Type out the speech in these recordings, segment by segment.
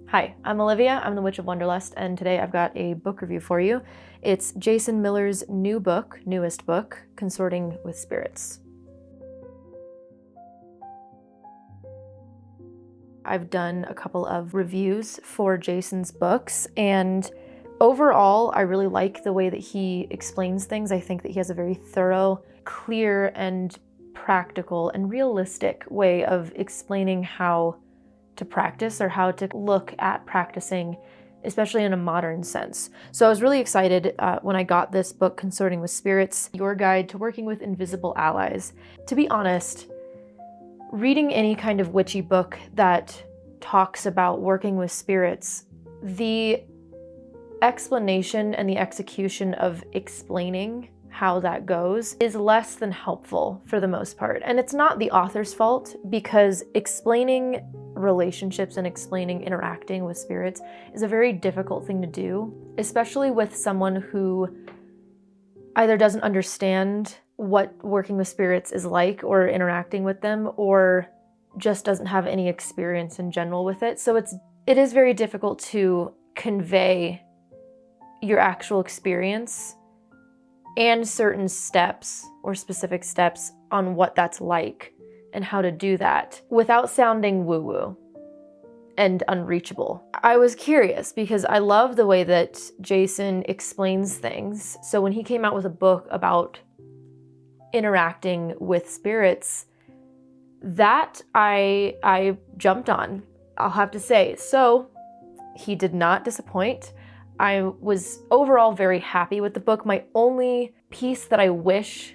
Hi, I'm Olivia, I'm the Witch of Wonderlust, and today I've got a book review for you. It's Jason Miller's newest book, Consorting with Spirits. I've done a couple of reviews for Jason's books, and overall, I really like the way that he explains things. I think that he has a very thorough, clear, and practical and realistic way of explaining how to practice or how to look at practicing, especially in a modern sense. So I was really excited when I got this book, Consorting with Spirits, Your Guide to Working with Invisible Allies. To be honest, reading any kind of witchy book that talks about working with spirits, the explanation and the execution of explaining how that goes is less than helpful for the most part. And it's not the author's fault, because explaining relationships and explaining interacting with spirits is a very difficult thing to do, especially with someone who either doesn't understand what working with spirits is like or interacting with them, or just doesn't have any experience in general with it. So it is very difficult to convey your actual experience and certain steps or specific steps on what that's like and how to do that without sounding woo-woo and unreachable. I was curious because I love the way that Jason explains things. So when he came out with a book about interacting with spirits, that I jumped on, I'll have to say. So he did not disappoint. I was overall very happy with the book. My only piece that I wish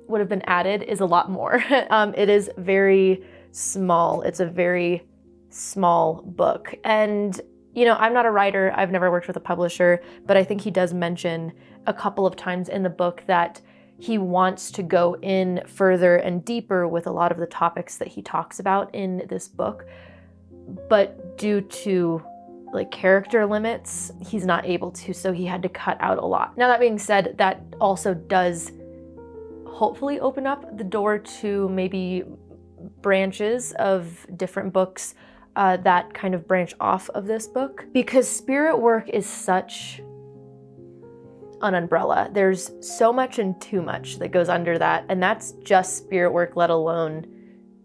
would have been added is a lot more. It is very small. It's a very small book. And, I'm not a writer. I've never worked with a publisher, but I think he does mention a couple of times in the book that he wants to go in further and deeper with a lot of the topics that he talks about in this book. But due to character limits, he's not able to, so he had to cut out a lot. Now, that being said, that also does hopefully open up the door to maybe branches of different books that kind of branch off of this book, because spirit work is such an umbrella. There's so much and too much that goes under that, and that's just spirit work, let alone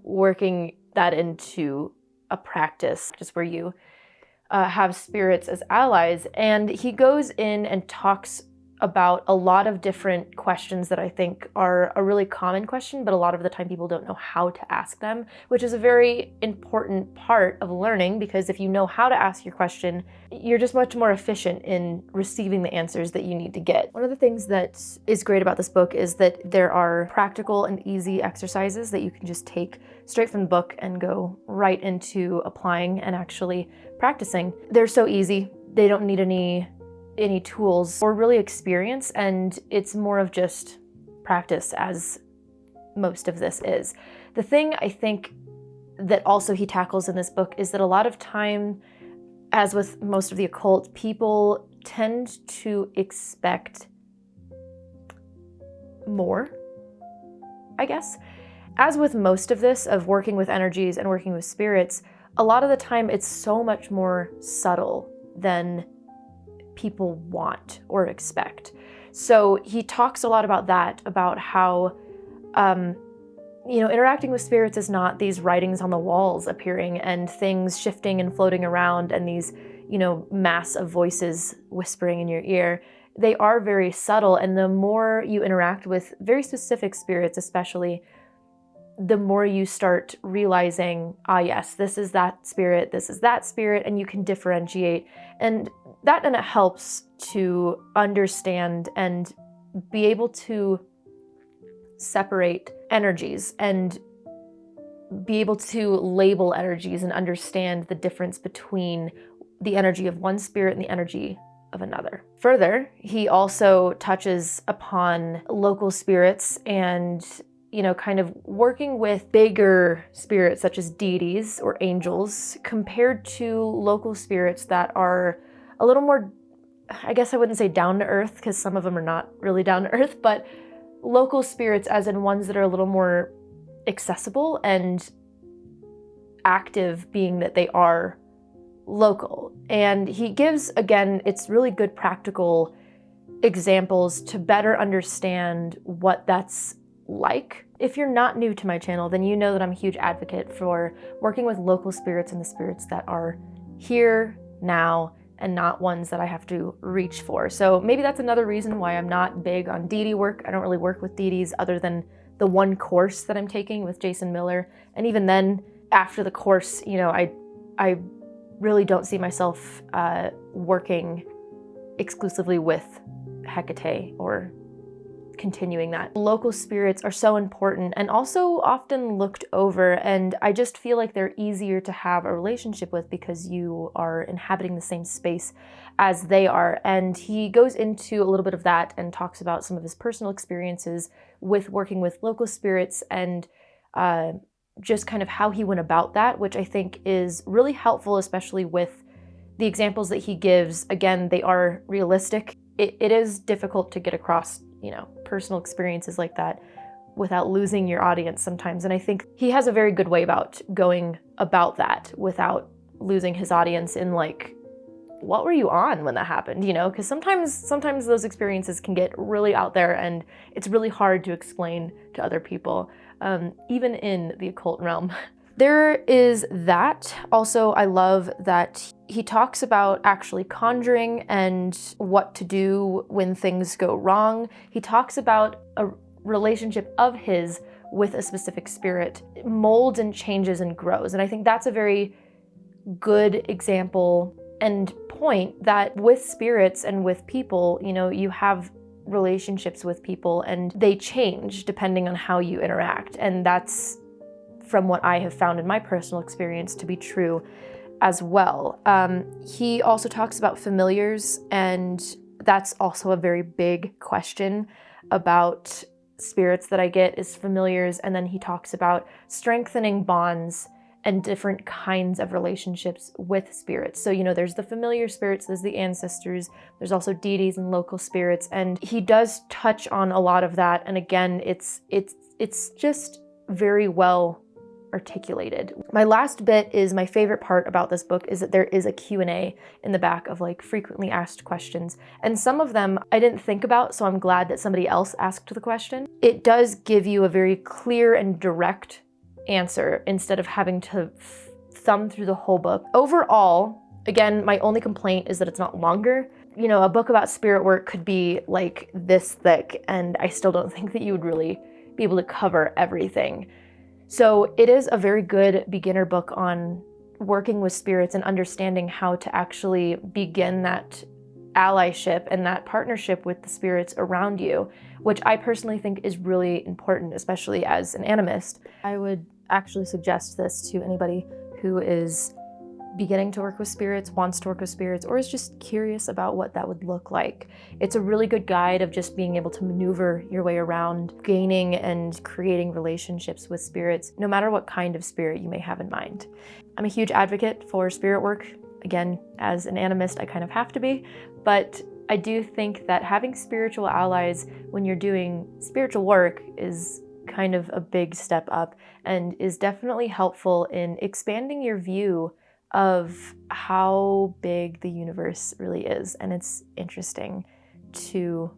working that into a practice, just where you have spirits as allies. And he goes in and talks about a lot of different questions that I think are a really common question, but a lot of the time people don't know how to ask them, which is a very important part of learning, because if you know how to ask your question, you're just much more efficient in receiving the answers that you need to get. One of the things that is great about this book is that there are practical and easy exercises that you can just take straight from the book and go right into applying and actually practicing. They're so easy. They don't need any tools or really experience, and it's more of just practice, as most of this is. The thing I think that also he tackles in this book is that a lot of time, as with most of the occult, people tend to expect more, I guess. As with most of this, of working with energies and working with spirits, a lot of the time it's so much more subtle than people want or expect. So he talks a lot about that, about how, interacting with spirits is not these writings on the walls appearing and things shifting and floating around and these, mass of voices whispering in your ear. They are very subtle, and the more you interact with very specific spirits, especially, the more you start realizing, yes, this is that spirit, and you can differentiate. And that then it helps to understand and be able to separate energies and be able to label energies and understand the difference between the energy of one spirit and the energy of another. Further, he also touches upon local spirits and kind of working with bigger spirits such as deities or angels compared to local spirits that are a little more, I guess I wouldn't say down to earth, because some of them are not really down to earth, but local spirits as in ones that are a little more accessible and active, being that they are local. And he gives, again, it's really good practical examples to better understand what that's like. If you're not new to my channel, then you know that I'm a huge advocate for working with local spirits and the spirits that are here now and not ones that I have to reach for. So maybe that's another reason why I'm not big on deity work. I don't really work with deities other than the one course that I'm taking with Jason Miller. And even then, after the course, you know, I really don't see myself working exclusively with Hecate or continuing that. Local spirits are so important and also often looked over, and I just feel like they're easier to have a relationship with because you are inhabiting the same space as they are. And he goes into a little bit of that and talks about some of his personal experiences with working with local spirits and just kind of how he went about that, which I think is really helpful, especially with the examples that he gives. Again, they are realistic. It is difficult to get across, you know, personal experiences like that without losing your audience sometimes. And I think he has a very good way about going about that without losing his audience in like, what were you on when that happened? You know, because sometimes those experiences can get really out there and it's really hard to explain to other people, even in the occult realm. There is that. Also, I love that he talks about actually conjuring and what to do when things go wrong. He talks about a relationship of his with a specific spirit. It molds and changes and grows. And I think that's a very good example and point that with spirits and with people, you know, you have relationships with people and they change depending on how you interact. And that's, from what I have found in my personal experience, to be true as well. He also talks about familiars, and that's also a very big question about spirits that I get is familiars. And then he talks about strengthening bonds and different kinds of relationships with spirits. So, you know, there's the familiar spirits, there's the ancestors, there's also deities and local spirits. And he does touch on a lot of that. And again, it's just very well articulated. My last bit is my favorite part about this book is that there is a Q&A in the back of like frequently asked questions. And some of them I didn't think about, so I'm glad that somebody else asked the question. It does give you a very clear and direct answer instead of having to thumb through the whole book. Overall, again, my only complaint is that it's not longer. You know, a book about spirit work could be like this thick, and I still don't think that you would really be able to cover everything. So it is a very good beginner book on working with spirits and understanding how to actually begin that allyship and that partnership with the spirits around you, which I personally think is really important, especially as an animist. I would actually suggest this to anybody who is beginning to work with spirits, wants to work with spirits, or is just curious about what that would look like. It's a really good guide of just being able to maneuver your way around gaining and creating relationships with spirits, no matter what kind of spirit you may have in mind. I'm a huge advocate for spirit work. Again, as an animist, I kind of have to be, but I do think that having spiritual allies when you're doing spiritual work is kind of a big step up and is definitely helpful in expanding your view of how big the universe really is. And it's interesting to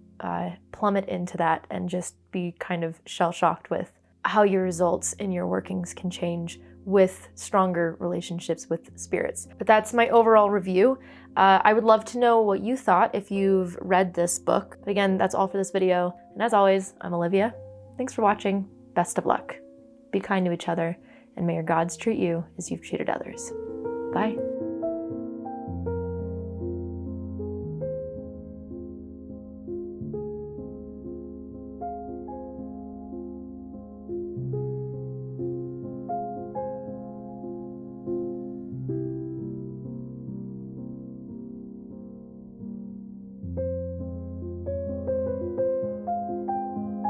plummet into that and just be kind of shell-shocked with how your results in your workings can change with stronger relationships with spirits. But that's my overall review. I would love to know what you thought if you've read this book. But again, that's all for this video. And as always, I'm Olivia. Thanks for watching. Best of luck. Be kind to each other, and may your gods treat you as you've treated others. Bye.